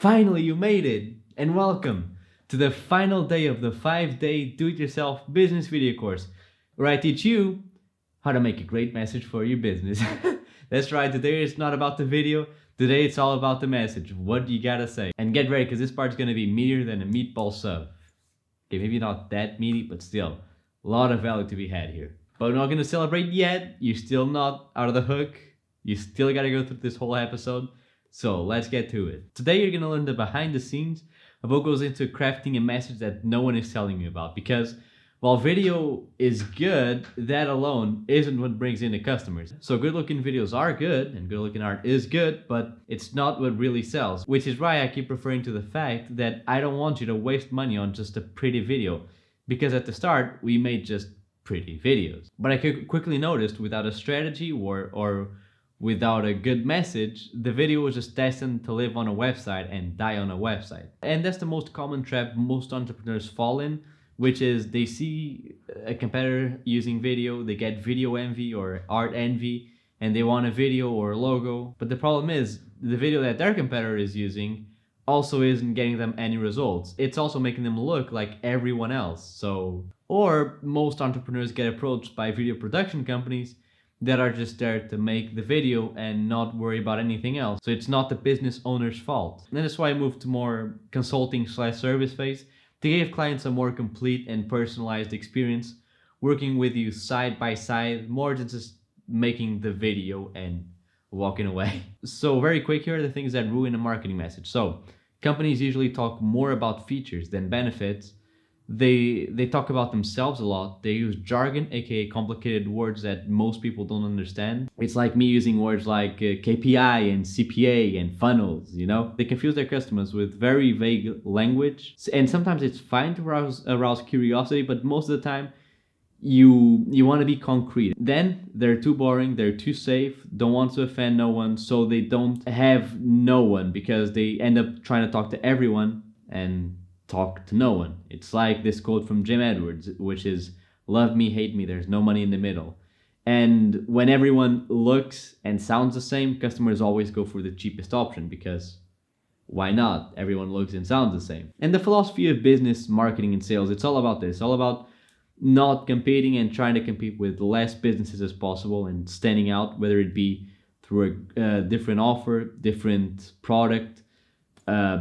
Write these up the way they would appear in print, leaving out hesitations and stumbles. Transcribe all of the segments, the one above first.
Finally, you made it! And welcome to the final day of the 5-day do-it-yourself business video course, where I teach you how to make a great message for your business. That's right, today it's not about the video, today it's all about the message, what you gotta say. And get ready, because this part's gonna be meatier than a meatball sub. Okay, maybe not that meaty, but still, a lot of value to be had here. But we're not gonna celebrate yet, you're still not out of the hook, you still gotta go through this whole episode. So let's get to it. Today you're gonna learn the behind the scenes of what goes into crafting a message that no one is telling you about. Because while video is good, that alone isn't what brings in the customers. So good looking videos are good and good looking art is good, but it's not what really sells. Which is why I keep referring to the fact that I don't want you to waste money on just a pretty video. Because at the start, we made just pretty videos. But I quickly noticed without a strategy or without a good message, the video was just destined to live on a website and die on a website. And that's the most common trap most entrepreneurs fall in, which is they see a competitor using video, they get video envy or art envy, and they want a video or a logo. But the problem is, the video that their competitor is using also isn't getting them any results. It's also making them look like everyone else. Or most entrepreneurs get approached by video production companies that are just there to make the video and not worry about anything else. So it's not the business owner's fault. And that's why I moved to more consulting/service phase to give clients a more complete and personalized experience, working with you side by side, more than just making the video and walking away. So very quick, here are the things that ruin a marketing message. So companies usually talk more about features than benefits. They talk about themselves a lot. They use jargon, aka complicated words that most people don't understand. It's like me using words like KPI and CPA and funnels, you know? They confuse their customers with very vague language. And sometimes it's fine to arouse curiosity, but most of the time you want to be concrete. Then they're too boring, they're too safe, don't want to offend no one, so they don't have no one because they end up trying to talk to everyone and talk to no one. It's like this quote from Jim Edwards, which is, "Love me, hate me, there's no money in the middle." And when everyone looks and sounds the same, customers always go for the cheapest option because why not? Everyone looks and sounds the same. And the philosophy of business, marketing, and sales, it's all about this. It's all about not competing and trying to compete with less businesses as possible and standing out, whether it be through a different offer, different product,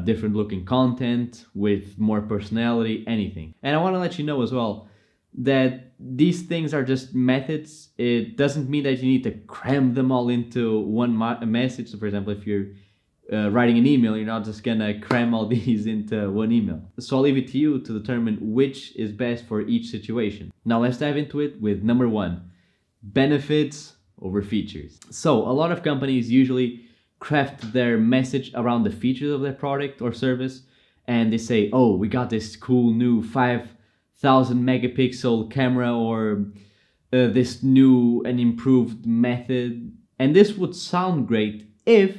different looking content with more personality, anything. And I want to let you know as well that these things are just methods. It doesn't mean that you need to cram them all into one message. So for example, if you're writing an email, you're not just gonna cram all these into one email. So I'll leave it to you to determine which is best for each situation. Now let's dive into it with number 1, benefits over features. So a lot of companies usually craft their message around the features of their product or service, and they say, oh, we got this cool new 5,000 megapixel camera, or this new and improved method. And this would sound great if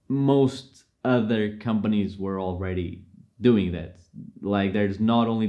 most other companies were already doing that. Like there's not only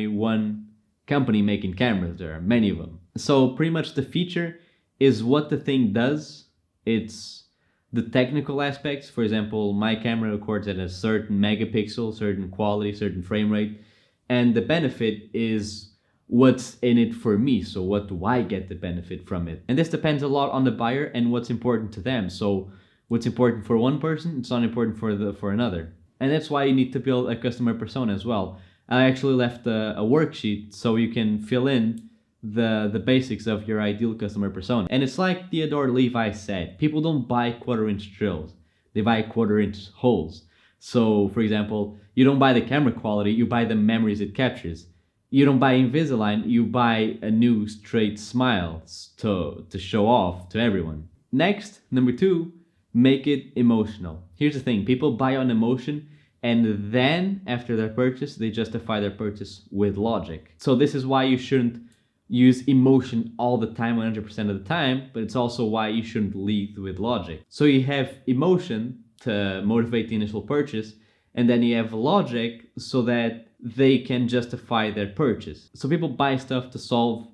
one company making cameras, there are many of them. So pretty much the feature is what the thing does. It's the technical aspects. For example, my camera records at a certain megapixel, certain quality, certain frame rate. And the benefit is what's in it for me. So what do I get the benefit from it? And this depends a lot on the buyer and what's important to them. So what's important for one person, it's not important for another. And that's why you need to build a customer persona as well. I actually left a worksheet so you can fill in the basics of your ideal customer persona. And it's like Theodore Levi said, people don't buy quarter-inch drills, they buy quarter-inch holes. So for example, you don't buy the camera quality, you buy the memories it captures. You don't buy Invisalign, you buy a new straight smile to show off to everyone. Next, number 2, make it emotional. Here's the thing, people buy on emotion, and then after their purchase, they justify their purchase with logic. So this is why you shouldn't use emotion all the time, 100% of the time, but it's also why you shouldn't lead with logic. So you have emotion to motivate the initial purchase, and then you have logic so that they can justify their purchase. So people buy stuff to solve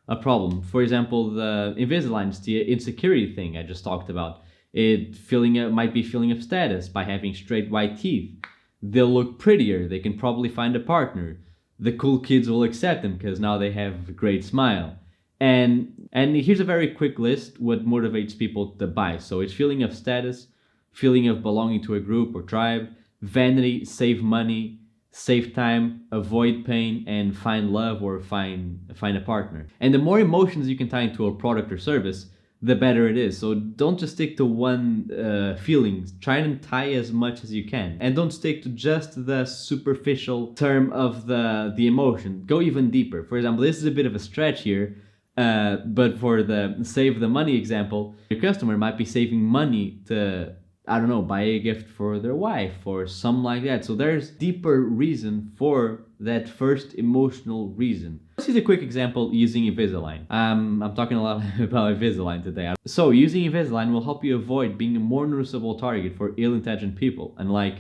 a problem. For example, the Invisalign, the insecurity thing I just talked about. Might be feeling of status by having straight white teeth. They'll look prettier. They can probably find a partner. The cool kids will accept them because now they have a great smile. And here's a very quick list what motivates people to buy. So it's feeling of status, feeling of belonging to a group or tribe, vanity, save money, save time, avoid pain, and find love or find a partner. And the more emotions you can tie into a product or service, the better it is. So don't just stick to one feeling. Try and tie as much as you can. And don't stick to just the superficial term of the emotion. Go even deeper. For example, this is a bit of a stretch here, but for the save the money example, your customer might be saving money to, I don't know, buy a gift for their wife or something like that. So there's deeper reason for that first emotional reason. Let's use a quick example using Invisalign. I'm talking a lot about Invisalign today. So using Invisalign will help you avoid being a more noticeable target for ill-intentioned people, unlike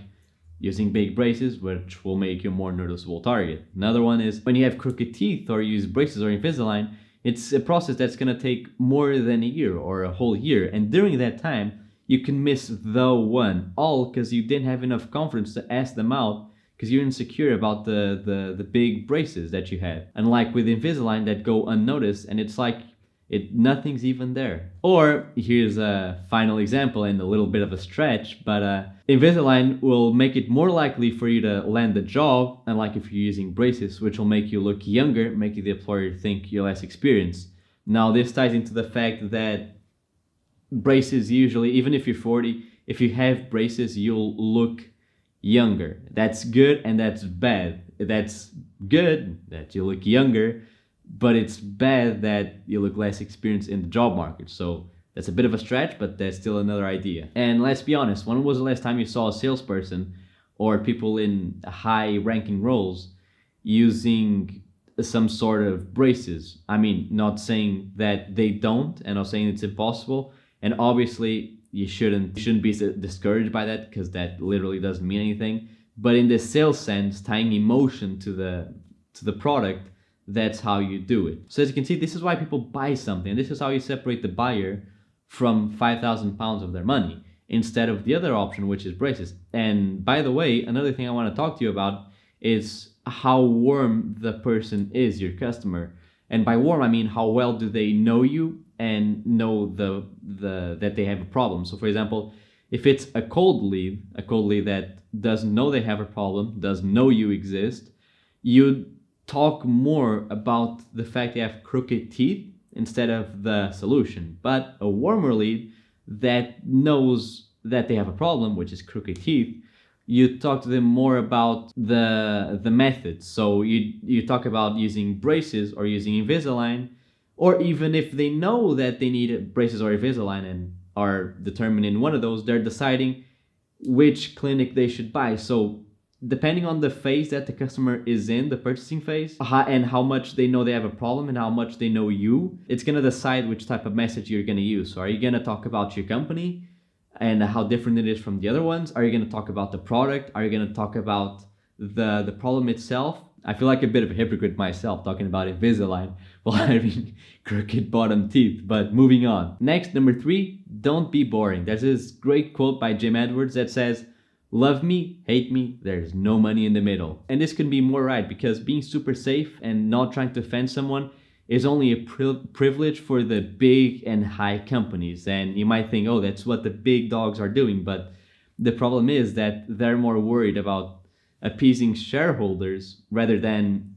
using big braces, which will make you a more noticeable target. Another one is when you have crooked teeth or use braces or Invisalign, it's a process that's gonna take more than a year or a whole year. And during that time, you can miss the one, all because you didn't have enough confidence to ask them out because you're insecure about the big braces that you had. Unlike with Invisalign that go unnoticed and it's like nothing's even there. Or here's a final example and a little bit of a stretch, but Invisalign will make it more likely for you to land the job, unlike if you're using braces, which will make you look younger, making the employer think you're less experienced. Now this ties into the fact that braces usually, even if you're 40, if you have braces, you'll look younger. That's good and that's bad. That's good that you look younger, but it's bad that you look less experienced in the job market. So that's a bit of a stretch, but that's still another idea. And let's be honest, when was the last time you saw a salesperson or people in high ranking roles using some sort of braces? I mean, not saying that they don't and not saying it's impossible. And obviously you shouldn't be discouraged by that because that literally doesn't mean anything. But in the sales sense, tying emotion to the product, that's how you do it. So as you can see, this is why people buy something. This is how you separate the buyer from 5,000 pounds of their money instead of the other option, which is braces. And by the way, another thing I want to talk to you about is how warm the person is, your customer. And by warm, I mean how well do they know you and know that they have a problem. So for example, if it's a cold lead that doesn't know they have a problem, doesn't know you exist, you talk more about the fact they have crooked teeth instead of the solution. But a warmer lead that knows that they have a problem, which is crooked teeth, you talk to them more about the methods. So you talk about using braces or using Invisalign, or even if they know that they need braces or Invisalign and are determining one of those, they're deciding which clinic they should buy. So depending on the phase that the customer is in, the purchasing phase, and how much they know they have a problem and how much they know you, it's going to decide which type of message you're going to use. So are you going to talk about your company and how different it is from the other ones? Are you going to talk about the product? Are you going to talk about the problem itself? I feel like a bit of a hypocrite myself talking about Invisalign while having crooked bottom teeth, but moving on. Next, number 3, don't be boring. There's this great quote by Jim Edwards that says, "Love me, hate me, there's no money in the middle." And this can be more right because being super safe and not trying to offend someone is only a privilege for the big and high companies. And you might think, oh, that's what the big dogs are doing. But the problem is that they're more worried about appeasing shareholders rather than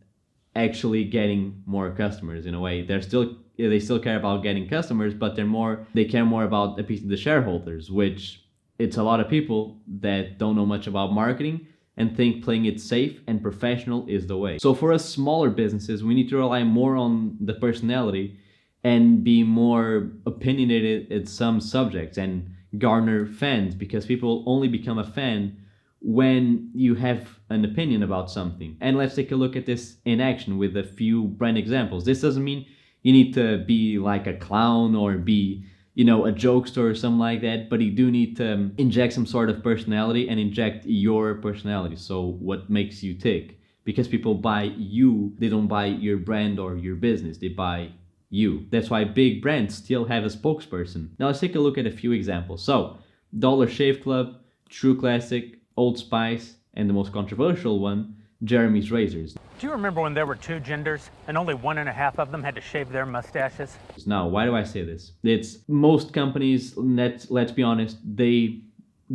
actually getting more customers. In a way, they still care about getting customers, but they care more about appeasing the shareholders, which it's a lot of people that don't know much about marketing and think playing it safe and professional is the way. So for us smaller businesses, we need to rely more on the personality and be more opinionated at some subjects and garner fans, because people only become a fan when you have an opinion about something. And let's take a look at this in action with a few brand examples. This doesn't mean you need to be like a clown or be, a jokester or something like that, but you do need to inject some sort of personality and inject your personality. So what makes you tick? Because people buy you, they don't buy your brand or your business, they buy you. That's why big brands still have a spokesperson. Now let's take a look at a few examples. So, Dollar Shave Club, True Classic, Old Spice, and the most controversial one, Jeremy's Razors. Do you remember when there were two genders and only 1.5 of them had to shave their mustaches? Now, why do I say this? It's most companies, let's be honest, they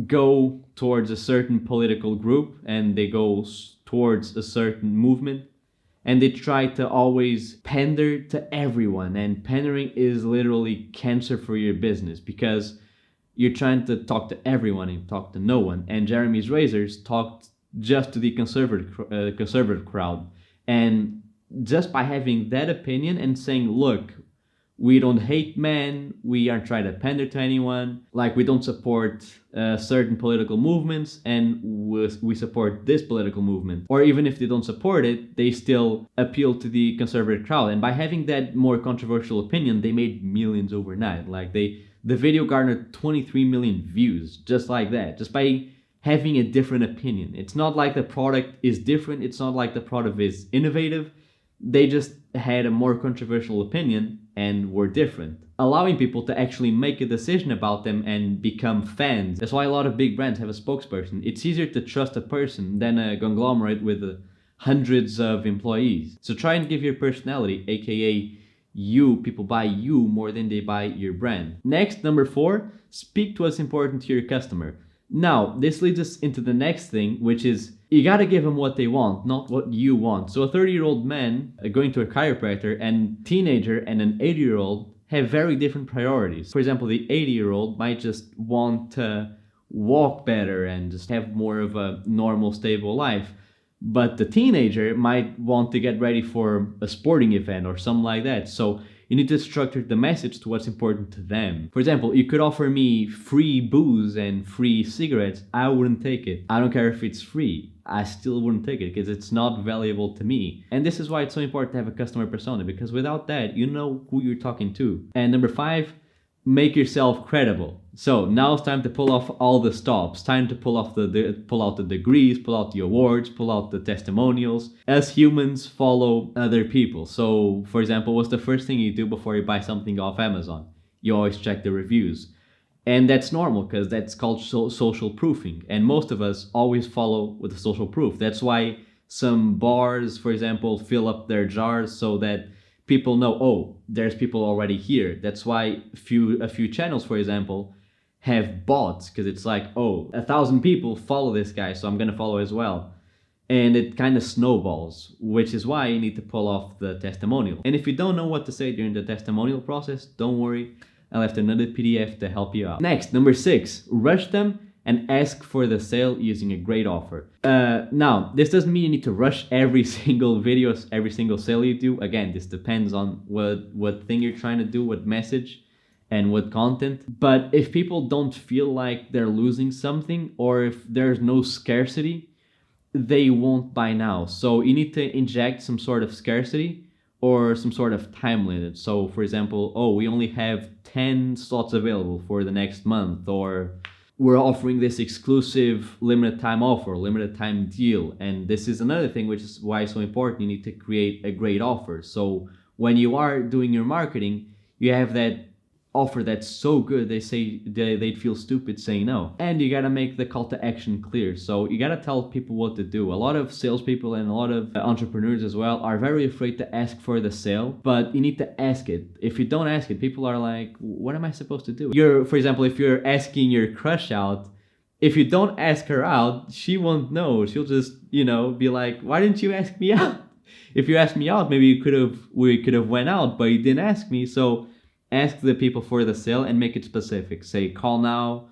go towards a certain political group and they go towards a certain movement, and they try to always pander to everyone, and pandering is literally cancer for your business because you're trying to talk to everyone and talk to no one. And Jeremy's Razors talked just to the conservative crowd, and just by having that opinion and saying, look, we don't hate men, we aren't trying to pander to anyone, like we don't support certain political movements, and we support this political movement. Or even if they don't support it, they still appeal to the conservative crowd. And by having that more controversial opinion, they made millions overnight. Like the video garnered 23 million views, just like that, just by having a different opinion. It's not like the product is different, it's not like the product is innovative, they just had a more controversial opinion and were different, allowing people to actually make a decision about them and become fans. That's why a lot of big brands have a spokesperson. It's easier to trust a person than a conglomerate with hundreds of employees. So try and give your personality, aka people buy you more than they buy your brand. Next, number 4, speak to what's important to your customer. Now, this leads us into the next thing, which is you gotta give them what they want, not what you want. So a 30-year-old man going to a chiropractor and teenager and an 80-year-old have very different priorities. For example, the 80-year-old might just want to walk better and just have more of a normal, stable life. But the teenager might want to get ready for a sporting event or something like that. So you need to structure the message to what's important to them. For example, you could offer me free booze and free cigarettes. I wouldn't take it. I don't care if it's free. I still wouldn't take it because it's not valuable to me. And this is why it's so important to have a customer persona, because without that, you know who you're talking to. And number 5, make yourself credible. So now it's time to pull off all the stops. Time to pull out the degrees, pull out the awards, pull out the testimonials. As humans, follow other people. So, for example, what's the first thing you do before you buy something off Amazon? You always check the reviews. And that's normal because that's called social proofing. And most of us always follow with the social proof. That's why some bars, for example, fill up their jars so that people know, oh, there's people already here. That's why a few channels, for example, have bots, because it's like, oh, 1,000 people follow this guy, so I'm gonna follow as well. And it kind of snowballs, which is why you need to pull off the testimonial. And if you don't know what to say during the testimonial process, don't worry, I left another PDF to help you out. Next, number 6, rush them and ask for the sale using a great offer. Now, this doesn't mean you need to rush every single video, every single sale you do. Again, this depends on what thing you're trying to do, what message and what content. But if people don't feel like they're losing something, or if there's no scarcity, they won't buy now. So you need to inject some sort of scarcity or some sort of time limit. So for example, oh, we only have 10 slots available for the next month, or we're offering this exclusive limited time offer, limited time deal. And this is another thing, which is why it's so important. You need to create a great offer. So when you are doing your marketing, you have that offer that's so good they'd feel stupid saying no. And you gotta make the call to action clear. So you gotta tell people what to do. A lot of salespeople and a lot of entrepreneurs as well are very afraid to ask for the sale, but you need to ask it. If you don't ask it, people are like, what am I supposed to do? For example, if you're asking your crush out, if you don't ask her out, she won't know. She'll just, be like, why didn't you ask me out? If you asked me out, maybe we could have went out, but you didn't ask me. So ask the people for the sale and make it specific. Say, call now,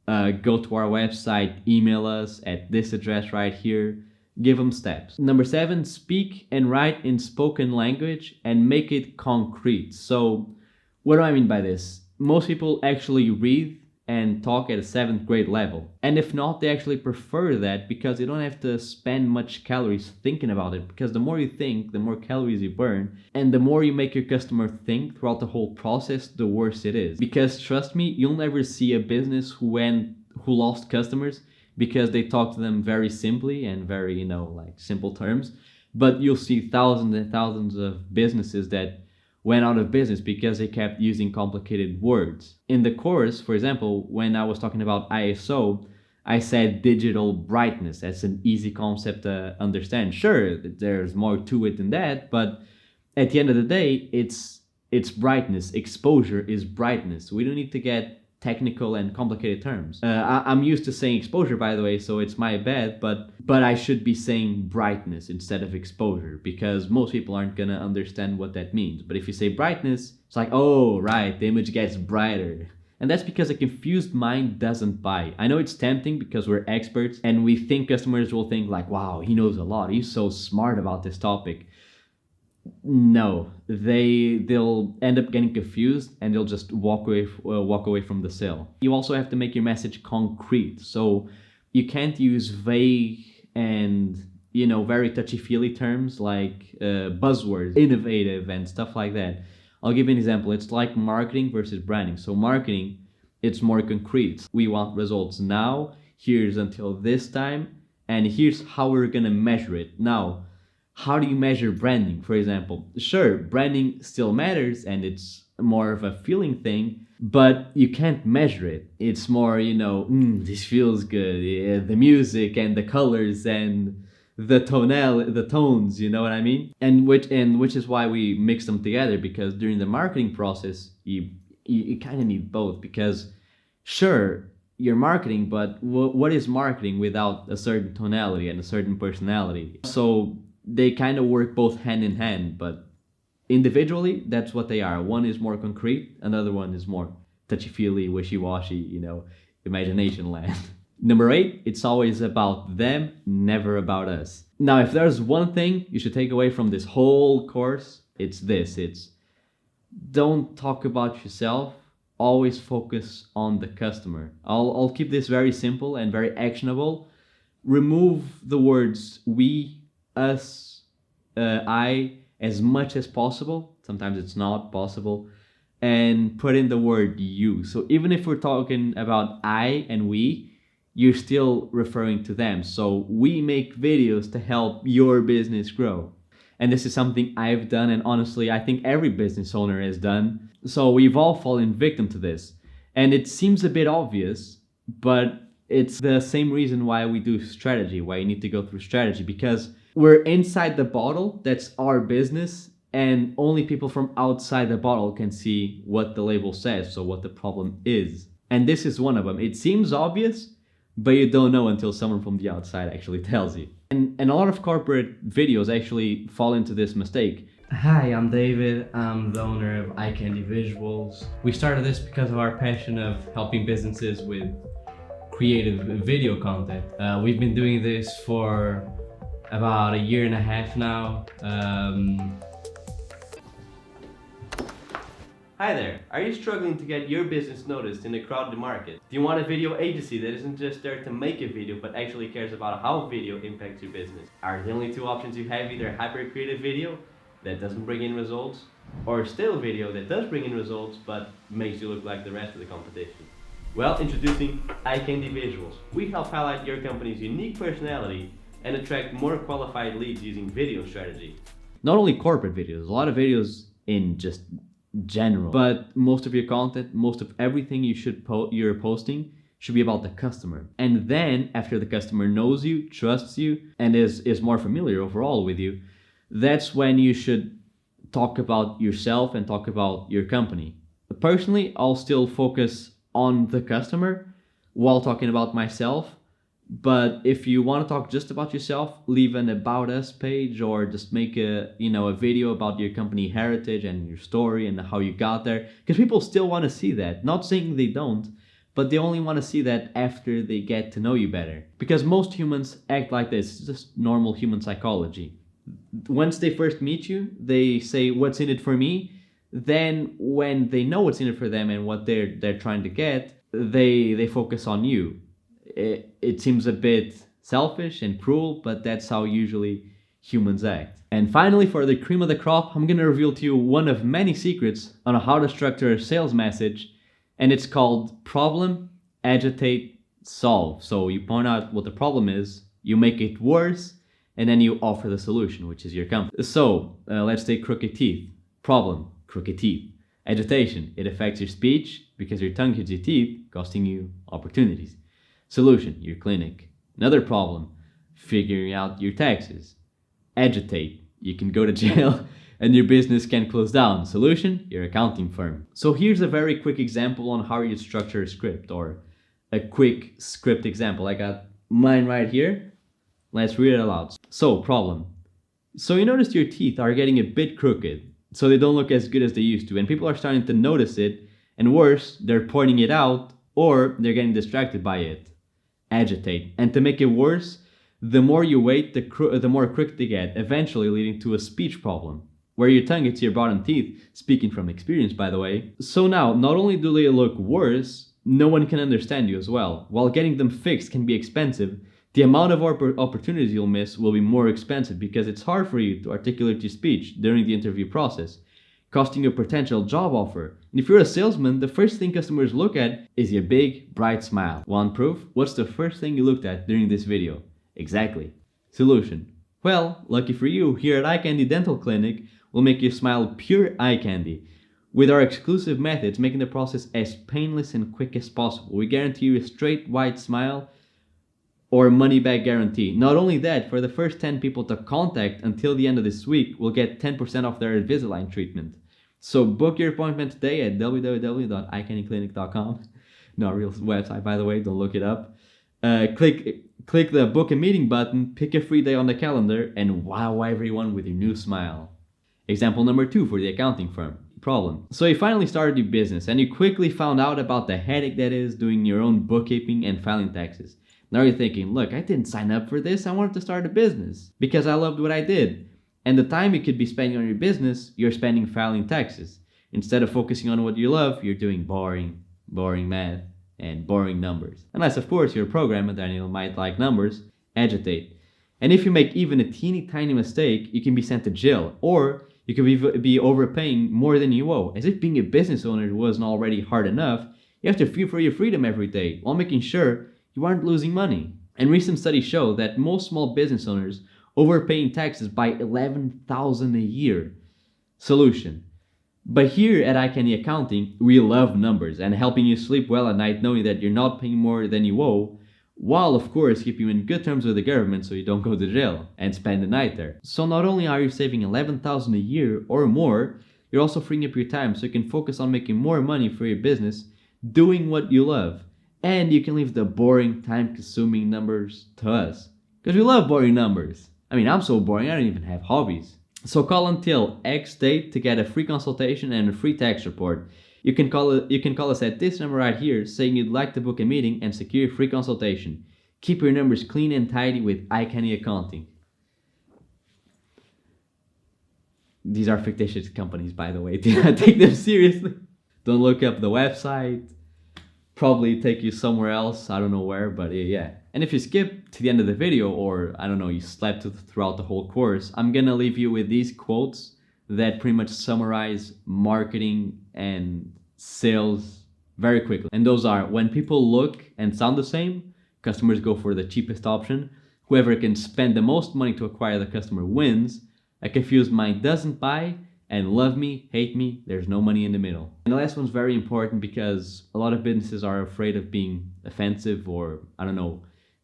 go to our website, email us at this address right here. Give them steps. Number 7, speak and write in spoken language and make it concrete. So what do I mean by this? Most people actually read and talk at a 7th grade level. And if not, they actually prefer that because they don't have to spend much calories thinking about it. Because the more you think, the more calories you burn. And the more you make your customer think throughout the whole process, the worse it is. Because trust me, you'll never see a business who lost customers because they talk to them very simply and very, simple terms. But you'll see thousands and thousands of businesses that went out of business because they kept using complicated words. In the course, for example, when I was talking about ISO, I said digital brightness. That's an easy concept to understand. Sure, there's more to it than that, but at the end of the day, it's brightness. Exposure is brightness. We don't need to get technical and complicated terms. I'm used to saying exposure, by the way, so it's my bad, but I should be saying brightness instead of exposure, because most people aren't gonna understand what that means. But if you say brightness, it's like, oh, right, the image gets brighter. And that's because a confused mind doesn't buy. I know it's tempting because we're experts and we think customers will think like, wow, he knows a lot, he's so smart about this topic. No, they'll end up getting confused and they'll just walk away from the sale. You also have to make your message concrete. So you can't use vague and very touchy-feely terms like buzzwords, innovative and stuff like that. I'll give you an example. It's like marketing versus branding. So marketing, it's more concrete. We want results now, here's until this time, and here's how we're gonna measure it. Now, how do you measure branding, for example? Sure, branding still matters and it's more of a feeling thing, but you can't measure it. It's more, this feels good. Yeah, the music and the colors and the tones, you know what I mean? And which is why we mix them together, because during the marketing process, you kind of need both, because sure, you're marketing, but what is marketing without a certain tonality and a certain personality? So they kind of work both hand in hand, but individually, that's what they are. One is more concrete, another one is more touchy-feely, wishy-washy, imagination land. Number 8, it's always about them, never about us. Now, if there's one thing you should take away from this whole course, it's this. It's don't talk about yourself, always focus on the customer. I'll keep this very simple and very actionable. Remove the words we, us, I as much as possible. Sometimes it's not possible. And put in the word you. So even if we're talking about I and we, you're still referring to them. So we make videos to help your business grow. And this is something I've done, and honestly, I think every business owner has done. So we've all fallen victim to this. And it seems a bit obvious, but it's the same reason why we do strategy, why you need to go through strategy, because we're inside the bottle, that's our business, and only people from outside the bottle can see what the label says, so what the problem is. And this is one of them. It seems obvious, but you don't know until someone from the outside actually tells you. And a lot of corporate videos actually fall into this mistake. Hi, I'm David. I'm the owner of Visuals. We started this because of our passion of helping businesses with creative video content. We've been doing this for about 1.5 years now. Hi there, are you struggling to get your business noticed in a crowded market? Do you want a video agency that isn't just there to make a video but actually cares about how video impacts your business? Are the only two options you have either hyper creative video that doesn't bring in results, or still video that does bring in results but makes you look like the rest of the competition? Well, introducing Visuals. We help highlight your company's unique personality and attract more qualified leads using video strategy. Not only corporate videos, a lot of videos in just general, but most of your content, most of everything you're posting should be about the customer. And then after the customer knows you, trusts you, and is more familiar overall with you, that's when you should talk about yourself and talk about your company. Personally, I'll still focus on the customer while talking about myself. But if you want to talk just about yourself, leave an About Us page, or just make a video about your company heritage and your story and how you got there. Because people still want to see that. Not saying they don't, but they only want to see that after they get to know you better. Because most humans act like this. It's just normal human psychology. Once they first meet you, they say, what's in it for me? Then when they know what's in it for them and what they're trying to get, they focus on you. It seems a bit selfish and cruel, but that's how usually humans act. And finally, for the cream of the crop, I'm gonna reveal to you one of many secrets on how to structure a sales message, and it's called problem, agitate, solve. So you point out what the problem is, you make it worse, and then you offer the solution, which is your company. So let's take crooked teeth. Problem. crooked teeth. Agitation, it affects your speech because your tongue hits your teeth, costing you opportunities. Solution, your clinic. Another problem, figuring out your taxes. Agitate, you can go to jail and your business can close down. Solution, your accounting firm. So here's a very quick example on how you structure a script, or a quick script example. I got mine right here. Let's read it aloud. So, problem. So you notice your teeth are getting a bit crooked, so they don't look as good as they used to, and people are starting to notice it, and worse, they're pointing it out, or they're getting distracted by it. Agitate. And to make it worse, the more you wait, the more crooked they get, eventually leading to a speech problem, where your tongue hits your bottom teeth, speaking from experience by the way. So now, not only do they look worse, no one can understand you as well. While getting them fixed can be expensive, the amount of opportunities you'll miss will be more expensive because it's hard for you to articulate your speech during the interview process, costing you a potential job offer. And if you're a salesman, the first thing customers look at is your big, bright smile. Want proof? What's the first thing you looked at during this video? Exactly. Solution. Well, lucky for you, here at Eye Candy Dental Clinic, we'll make your smile pure eye candy. With our exclusive methods, making the process as painless and quick as possible. We guarantee you a straight white smile or money back guarantee. Not only that, for the first 10 people to contact until the end of this week, we'll get 10% off their Invisalign treatment. So book your appointment today at www.eyecandyclinic.com. Not a real website, by the way, don't look it up. Click the book a meeting button, pick a free day on the calendar, and wow everyone with your new smile. Example number 2 for the accounting firm. Problem. So you finally started your business and you quickly found out about the headache that is doing your own bookkeeping and filing taxes. Now you're thinking, look, I didn't sign up for this. I wanted to start a business because I loved what I did. And the time you could be spending on your business, you're spending filing taxes. Instead of focusing on what you love, you're doing boring math and boring numbers. Unless, of course, you're a programmer, then you might like numbers. Agitate. And if you make even a teeny tiny mistake, you can be sent to jail, or you could be overpaying more than you owe. As if being a business owner wasn't already hard enough, you have to feel for your freedom every day while making sure you aren't losing money. And recent studies show that most small business owners overpay in taxes by $11,000 a year. Solution. But here at Eye Candy Accounting, we love numbers and helping you sleep well at night knowing that you're not paying more than you owe, while of course keeping you in good terms with the government so you don't go to jail and spend the night there. So not only are you saving $11,000 a year or more, you're also freeing up your time so you can focus on making more money for your business, doing what you love. And you can leave the boring, time-consuming numbers to us. Because we love boring numbers. I mean, I'm so boring, I don't even have hobbies. So call until X date to get a free consultation and a free tax report. You can call us at this number right here saying you'd like to book a meeting and secure a free consultation. Keep your numbers clean and tidy with Eye Candy Accounting. These are fictitious companies, by the way. Do not take them seriously. Don't look up the website. Probably take you somewhere else, I don't know where, but yeah. And if you skip to the end of the video, or I don't know, you slept throughout the whole course, I'm gonna leave you with these quotes that pretty much summarize marketing and sales very quickly. And those are, when people look and sound the same, customers go for the cheapest option. Whoever can spend the most money to acquire the customer wins. A confused mind doesn't buy. And love me, hate me, there's no money in the middle. And the last one's very important because a lot of businesses are afraid of being offensive or, I don't know,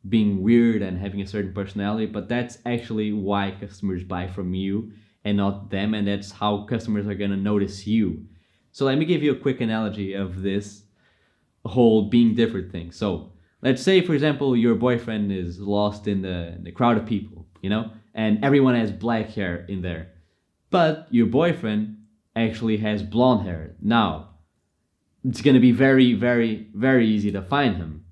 being weird and having a certain personality, but that's actually why customers buy from you and not them, and that's how customers are gonna notice you. So let me give you a quick analogy of this whole being different thing. So let's say, for example, your boyfriend is lost in the crowd of people, you know, and everyone has black hair in there. But your boyfriend actually has blonde hair. Now, it's going to be very, very, very easy to find him.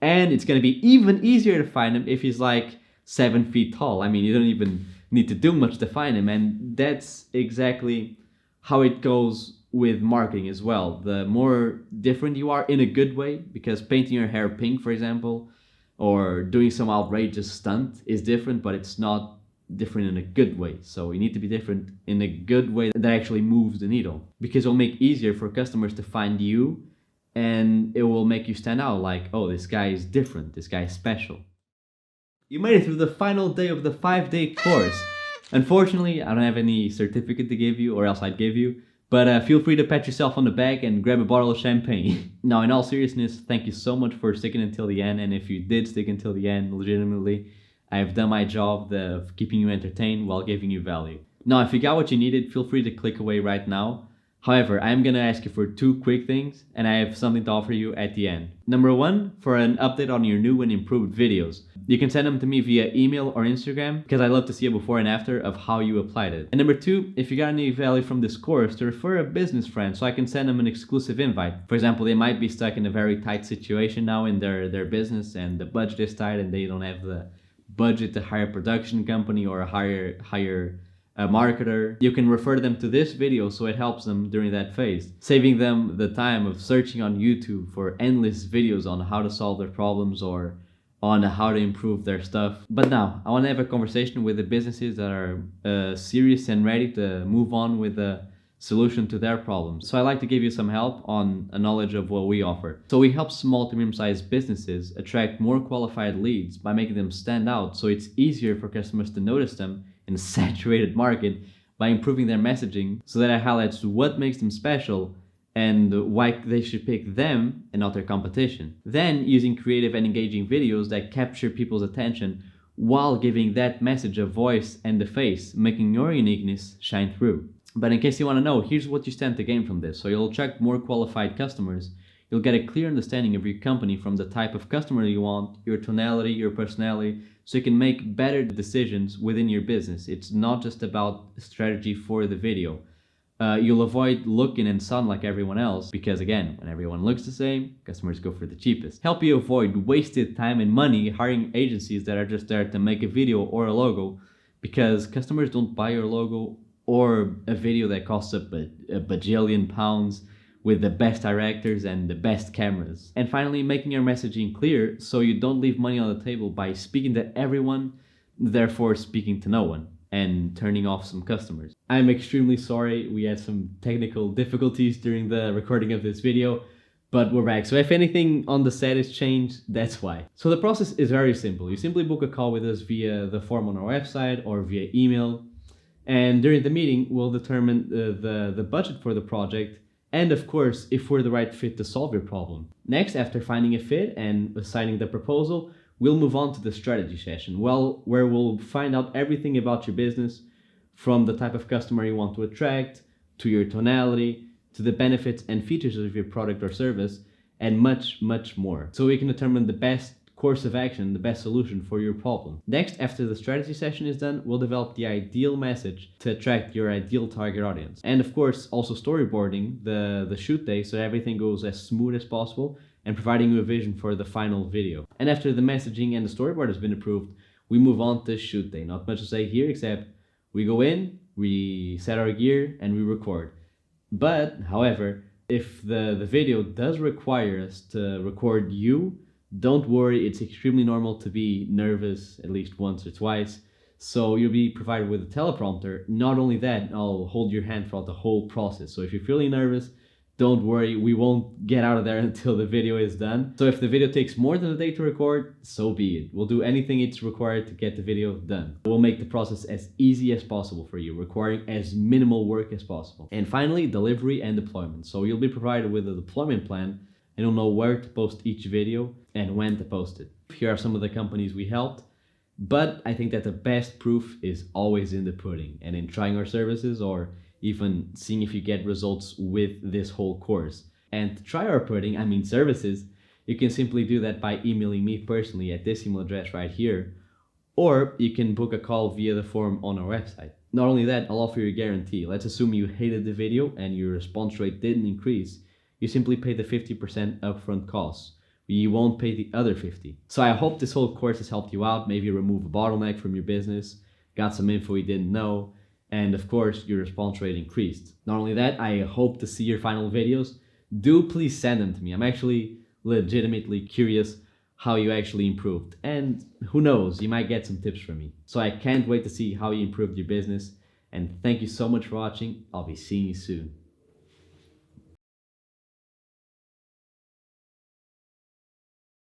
And it's going to be even easier to find him if he's like 7 feet tall. I mean, you don't even need to do much to find him. And that's exactly how it goes with marketing as well. The more different you are in a good way, because painting your hair pink, for example, or doing some outrageous stunt is different, but it's not different in a good way. So you need to be different in a good way that actually moves the needle, because it'll make it easier for customers to find you, and it will make you stand out like, oh, this guy is different, this guy is special. You made it through the final day of the 5-day course. Unfortunately, I don't have any certificate to give you, or else I'd give you, But feel free to pat yourself on the back and grab a bottle of champagne. Now, in all seriousness, thank you so much for sticking until the end. And if you did stick until the end, legitimately, I have done my job of keeping you entertained while giving you value. Now, if you got what you needed, feel free to click away right now. However, I'm gonna ask you for 2 quick things, and I have something to offer you at the end. Number 1, for an update on your new and improved videos. You can send them to me via email or Instagram, because I love to see a before and after of how you applied it. And number 2, if you got any value from this course, to refer a business friend so I can send them an exclusive invite. For example, they might be stuck in a very tight situation now in their business, and the budget is tight and they don't have the budget to hire a production company or hire a marketer. You can refer them to this video so it helps them during that phase, saving them the time of searching on YouTube for endless videos on how to solve their problems or on how to improve their stuff. But now, I want to have a conversation with the businesses that are serious and ready to move on with a solution to their problems. So I'd like to give you some help on a knowledge of what we offer. So we help small to medium-sized businesses attract more qualified leads by making them stand out, so it's easier for customers to notice them in a saturated market by improving their messaging so that it highlights what makes them special and why they should pick them and not their competition. Then using creative and engaging videos that capture people's attention while giving that message a voice and a face, making your uniqueness shine through. But in case you want to know, here's what you stand to gain from this. So you'll attract more qualified customers. You'll get a clear understanding of your company from the type of customer you want, your tonality, your personality, so you can make better decisions within your business. It's not just about strategy for the video. You'll avoid looking and sound like everyone else because, again, when everyone looks the same, customers go for the cheapest. Help you avoid wasted time and money hiring agencies that are just there to make a video or a logo, because customers don't buy your logo or a video that costs a bajillion pounds with the best directors and the best cameras. And finally, making your messaging clear so you don't leave money on the table by speaking to everyone, therefore speaking to no one, and turning off some customers. I'm extremely sorry, we had some technical difficulties during the recording of this video, but we're back. So if anything on the set is changed, that's why. So the process is very simple. You simply book a call with us via the form on our website or via email. And during the meeting, we'll determine the budget for the project, and of course, if we're the right fit to solve your problem. Next, after finding a fit and assigning the proposal, we'll move on to the strategy session, where we'll find out everything about your business, from the type of customer you want to attract, to your tonality, to the benefits and features of your product or service, and much, much more. So we can determine the best course of action, the best solution for your problem. Next, after the strategy session is done, we'll develop the ideal message to attract your ideal target audience. And of course, also storyboarding the shoot day so everything goes as smooth as possible and providing you a vision for the final video. And after the messaging and the storyboard has been approved, we move on to shoot day. Not much to say here, except we go in, we set our gear, and we record. But, however, if the video does require us to record you, don't worry, it's extremely normal to be nervous at least once or twice. So you'll be provided with a teleprompter. Not only that, I'll hold your hand throughout the whole process. So if you're feeling nervous, don't worry, we won't get out of there until the video is done. So if the video takes more than a day to record, so be it. We'll do anything it's required to get the video done. We'll make the process as easy as possible for you, requiring as minimal work as possible. And finally, delivery and deployment. So you'll be provided with a deployment plan, and you'll know where to post each video and when to post it. Here are some of the companies we helped, but I think that the best proof is always in the pudding and in trying our services or even seeing if you get results with this whole course. And to try our pudding, I mean services, you can simply do that by emailing me personally at this email address right here, or you can book a call via the form on our website. Not only that, I'll offer you a guarantee. Let's assume you hated the video and your response rate didn't increase. You simply pay the 50% upfront costs. You won't pay the other 50%. So I hope this whole course has helped you out, maybe remove a bottleneck from your business, got some info you didn't know, and of course your response rate increased. Not only that, I hope to see your final videos. Do please send them to me. I'm actually legitimately curious how you actually improved. And who knows, you might get some tips from me. So I can't wait to see how you improved your business. And thank you so much for watching. I'll be seeing you soon.